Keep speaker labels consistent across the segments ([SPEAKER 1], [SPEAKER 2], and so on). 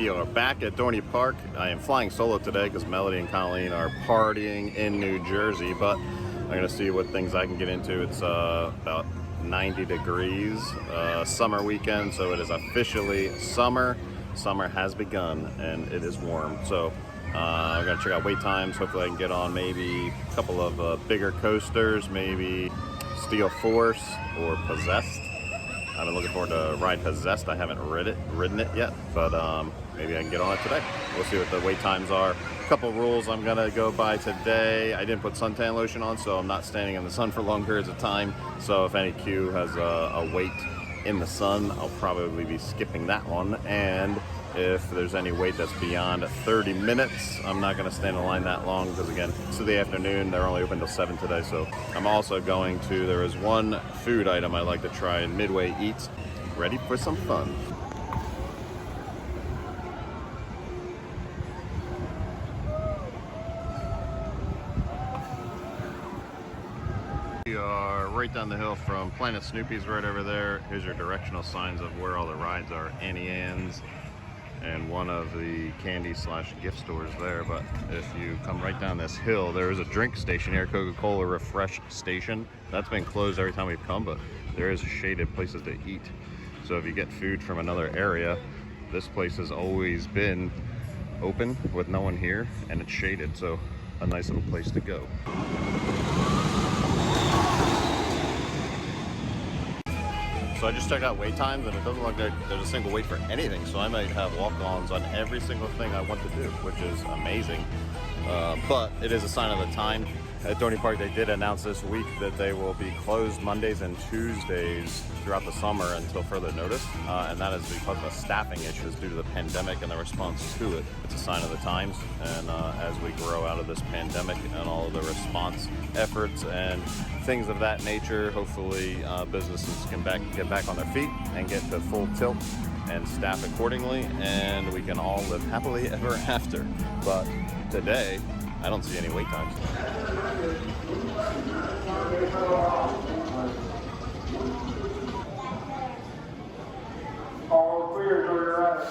[SPEAKER 1] We are back at Dorney Park. I am flying solo today because Melody and Colleen are partying in New Jersey, but I'm going to see what things I can get into. It's about 90 degrees, summer weekend, so it is officially summer. Summer has begun and it is warm. So I'm going to check out wait times. Hopefully I can get on maybe a couple of bigger coasters, maybe Steel Force or Possessed. I've been looking forward to ride Possessed. I haven't ridden it yet, but maybe I can get on it today. We'll see what the wait times are. A couple rules I'm gonna go by today. I didn't put suntan lotion on, so I'm not standing in the sun for long periods of time. So if any queue has a wait in the sun, I'll probably be skipping that one. And if there's any wait that's beyond 30 minutes, I'm not going to stand in line that long because, again, it's the afternoon. They're only open till 7 today. So I'm also going to, there is one food item I like to try in Midway Eats. Ready for some fun. We are right down the hill from Planet Snoopy's right over there. Here's your directional signs of where all the rides are. Annie Ann's and one of the candy / gift stores there. But if you come right down this hill, there is a drink station here, Coca-Cola Refresh Station. That's been closed every time we've come, but there is shaded places to eat. So if you get food from another area, this place has always been open with no one here and it's shaded, so a nice little place to go. So I just checked out wait times and it doesn't look like there's a single wait for anything. So I might have walk-ons on every single thing I want to do, which is amazing. But it is a sign of the time. At Dorney Park, they did announce this week that they will be closed Mondays and Tuesdays throughout the summer until further notice. And that is because of staffing issues due to the pandemic and the response to it. It's a sign of the times. And as we grow out of this pandemic and all of the response efforts and things of that nature, hopefully businesses can get back on their feet and get to full tilt and staff accordingly, and we can all live happily ever after. But today, I don't see any wait times.
[SPEAKER 2] All clear to your right.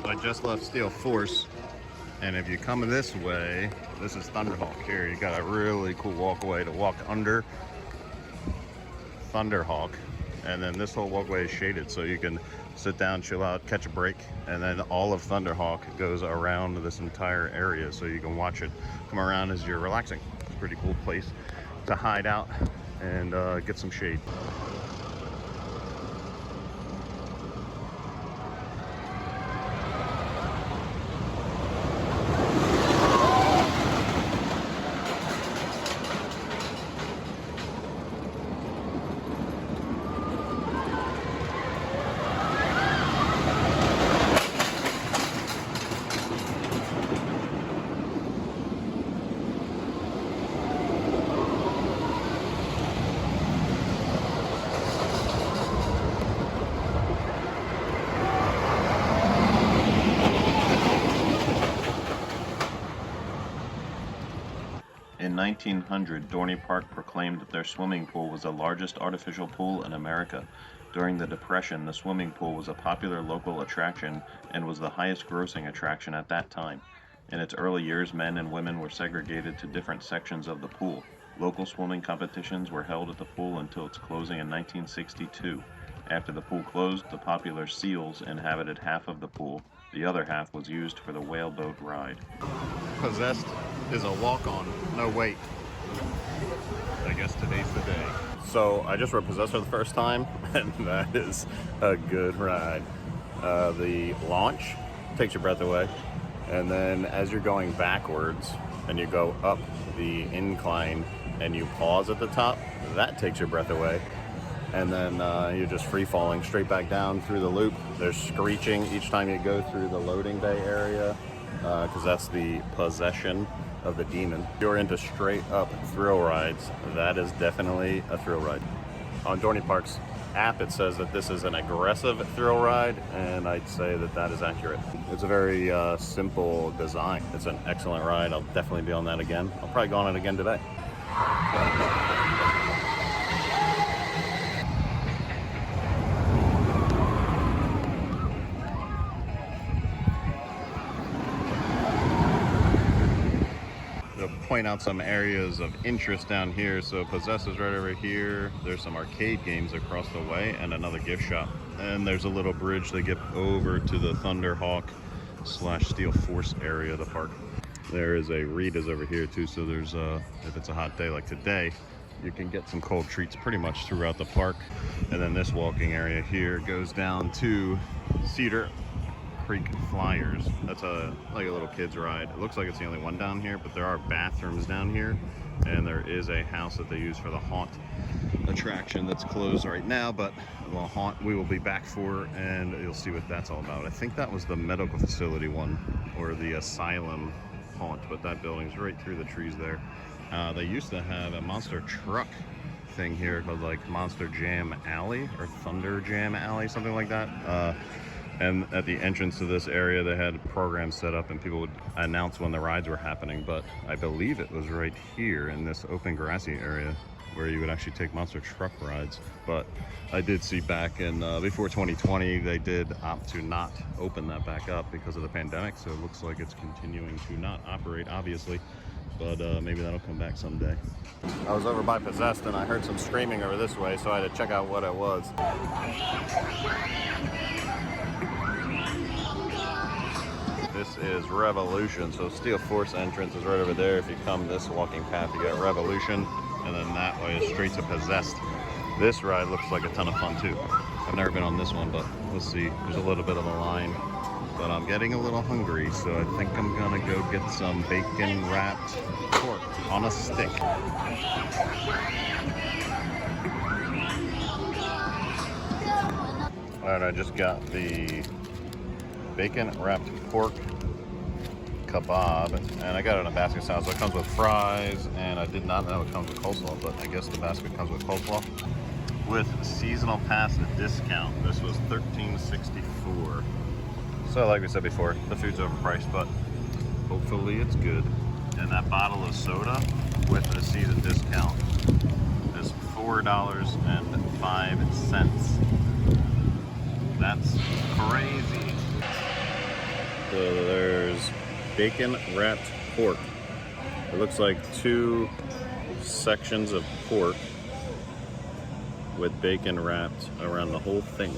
[SPEAKER 1] I just left Steel Force, and if you come this way, this is Thunderhawk here. You got a really cool walkway to walk under Thunderhawk, and then this whole walkway is shaded, so you can sit down, chill out, catch a break, and then all of Thunderhawk goes around this entire area, so you can watch it come around as you're relaxing. It's a pretty cool place to hide out and get some shade. In 1900, Dorney Park proclaimed that their swimming pool was the largest artificial pool in America. During the Depression, the swimming pool was a popular local attraction and was the highest grossing attraction at that time. In its early years, men and women were segregated to different sections of the pool. Local swimming competitions were held at the pool until its closing in 1962. After the pool closed, the popular seals inhabited half of the pool. The other half was used for the whaleboat ride. Possessed is a walk-on, no wait. I guess today's the day. So I just rode Possessed for the first time, and that is a good ride. The launch takes your breath away. And then as you're going backwards and you go up the incline and you pause at the top, that takes your breath away. And then you're just free falling straight back down through the loop. There's screeching each time you go through the loading bay area, because that's the possession of the demon. If you're into straight up thrill rides, that is definitely a thrill ride. On Dorney Park's app, it says that this is an aggressive thrill ride, and I'd say that that is accurate. It's a very simple design. It's an excellent ride. I'll definitely be on that again. I'll probably go on it again today. Point out some areas of interest down here. So Possess is right over here. There's some arcade games across the way and another gift shop. And there's a little bridge to get over to the Thunderhawk / Steel Force area of the park. There is a Rita's over here too. So there's if it's a hot day like today, you can get some cold treats pretty much throughout the park. And then this walking area here goes down to Cedar Creek Flyers. That's like a little kids ride. It looks like it's the only one down here, but there are bathrooms down here, and there is a house that they use for the haunt attraction that's closed right now, but the haunt we will be back for, and you'll see what that's all about. I think that was the medical facility one, or the asylum haunt, but that building's right through the trees there. They used to have a monster truck thing here called like Monster Jam Alley or Thunder Jam Alley, something like that. And at the entrance to this area, they had programs set up and people would announce when the rides were happening. But I believe it was right here in this open grassy area where you would actually take monster truck rides. But I did see back in before 2020, they did opt to not open that back up because of the pandemic. So it looks like it's continuing to not operate, obviously. But maybe that'll come back someday. I was over by Possessed and I heard some screaming over this way, so I had to check out what it was. This is Revolution, so Steel Force entrance is right over there. If you come this walking path, you get Revolution, and then that way is straight to Possessed. This ride looks like a ton of fun too. I've never been on this one, but we'll see. There's a little bit of a line, but I'm getting a little hungry, so I think I'm gonna go get some bacon wrapped pork on a stick. All right, I just got the bacon wrapped pork kebab, and I got it in a basket style, so it comes with fries, and I did not know it comes with coleslaw, but I guess the basket comes with coleslaw. With seasonal pass discount, this was $13.64. So like we said before, the food's overpriced, but hopefully it's good. And that bottle of soda with the season discount is $4.05. That's crazy. So there's bacon wrapped pork. It looks like 2 sections of pork with bacon wrapped around the whole thing.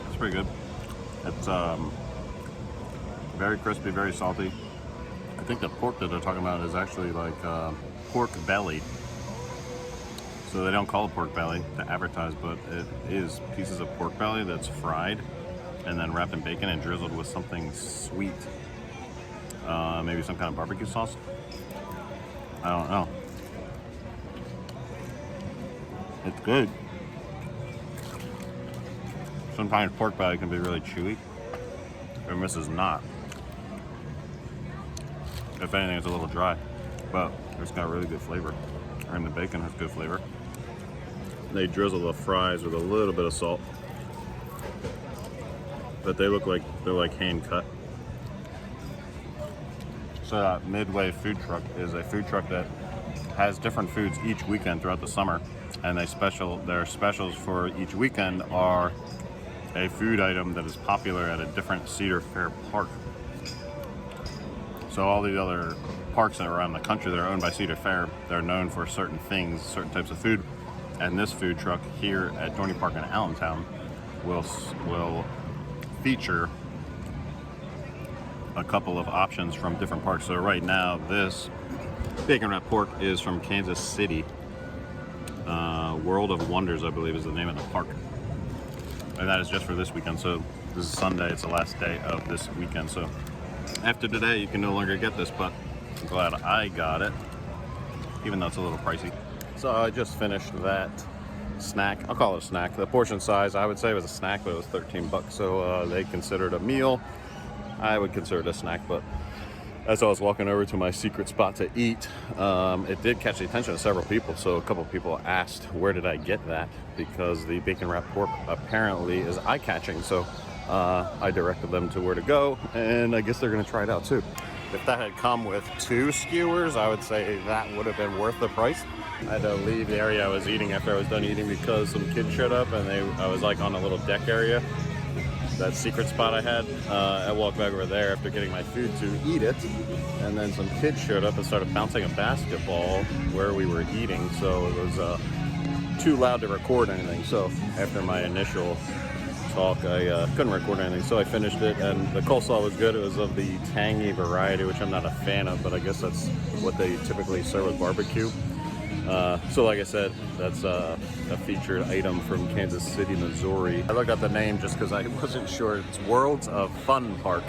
[SPEAKER 1] It's pretty good. It's very crispy, very salty. I think the pork that they're talking about is actually like pork belly. So they don't call it pork belly to advertise, but it is pieces of pork belly that's fried and then wrapped in bacon and drizzled with something sweet. Maybe some kind of barbecue sauce. I don't know. It's good. Sometimes pork belly can be really chewy, and this is not. If anything, it's a little dry, but it's got really good flavor. And the bacon has good flavor. They drizzle the fries with a little bit of salt, but they look like they're like hand cut. So that Midway food truck is a food truck that has different foods each weekend throughout the summer, and their specials for each weekend are a food item that is popular at a different Cedar Fair park. So all these other parks that are around the country that are owned by Cedar Fair, they're known for certain things, certain types of food. And this food truck here at Dorney Park in Allentown will feature a couple of options from different parks. So right now, this bacon wrap pork is from Kansas City. World of Wonders, I believe, is the name of the park. And that is just for this weekend. So this is Sunday. It's the last day of this weekend. So after today, you can no longer get this, but I'm glad I got it, even though it's a little pricey. So I just finished that snack. I'll call it a snack. The portion size, I would say, was a snack, but it was 13 bucks. So they considered a meal. I would consider it a snack, but as I was walking over to my secret spot to eat, it did catch the attention of several people. So a couple of people asked, where did I get that? Because the bacon wrap pork apparently is eye-catching. So I directed them to where to go, and I guess they're gonna try it out too. If that had come with 2 skewers, I would say that would have been worth the price. I had to leave the area I was eating after I was done eating because some kids showed up, and I was like on a little deck area. That secret spot I had, I walked back over there after getting my food to eat it, and then some kids showed up and started bouncing a basketball where we were eating, so it was too loud to record anything. So after my initial talk, I couldn't record anything, so I finished it, and the coleslaw was good. It was of the tangy variety, which I'm not a fan of, but I guess that's what they typically serve with barbecue. So like I said, that's a featured item from Kansas City, Missouri. I looked up the name just because I wasn't sure. It's Worlds of Fun Park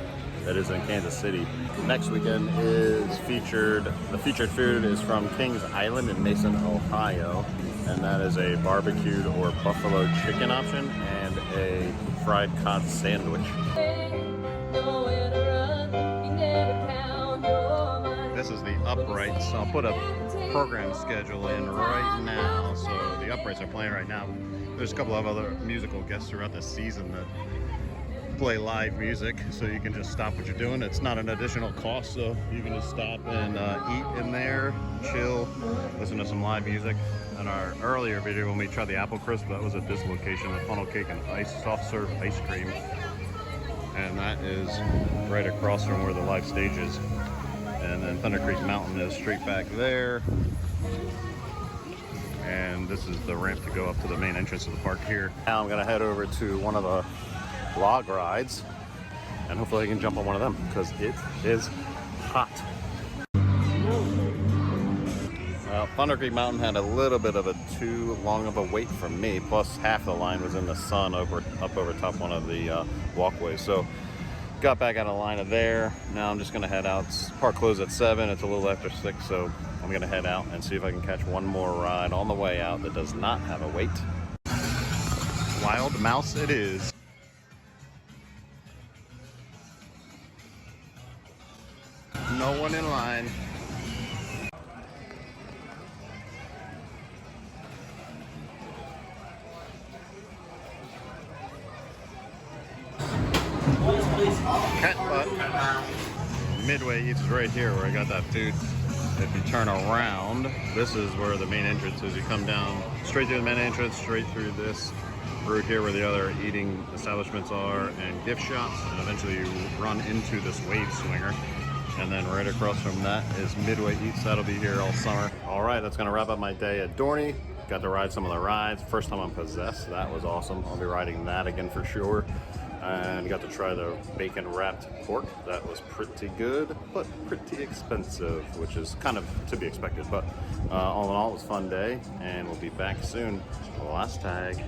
[SPEAKER 1] that is in Kansas City. Next weekend is the featured food is from Kings Island in Mason, Ohio. And that is a barbecued or buffalo chicken option and a fried cod sandwich. This is the uprights. I'll put a program schedule in right now. So the uprights are playing right now. There's a couple of other musical guests throughout the season that play live music, so you can just stop what you're doing. It's not an additional cost, so you can just stop and eat in there, chill, listen to some live music. In our earlier video when we tried the apple crisp, that was at this location, the funnel cake and soft serve ice cream, and that is right across from where the live stage is. And then Thunder Creek Mountain is straight back there, and this is the ramp to go up to the main entrance of the park here. Now I'm gonna head over to one of the log rides, and hopefully I can jump on one of them because it is hot. Thunder Creek Mountain had a little bit of a too long of a wait for me, plus half the line was in the sun up over top one of the walkways. So got back out of line of there. Now I'm just gonna head out. Park closed at 7, it's a little after 6, so I'm gonna head out and see if I can catch one more ride on the way out that does not have a wait. Wild Mouse it is. No one in line. Cat butt. Midway Eats is right here where I got that food. If you turn around, this is where the main entrance is. You come down straight through the main entrance, straight through this route here where the other eating establishments are and gift shops, and eventually you run into this wave swinger. And then right across from that is Midway Eats. That'll be here all summer. All right, that's gonna wrap up my day at Dorney. Got to ride some of the rides. First time I'm possessed. That was awesome. I'll be riding that again for sure. And got to try the bacon wrapped pork. That was pretty good, but pretty expensive, which is kind of to be expected. But all in all, it was a fun day, and we'll be back soon. Last tag.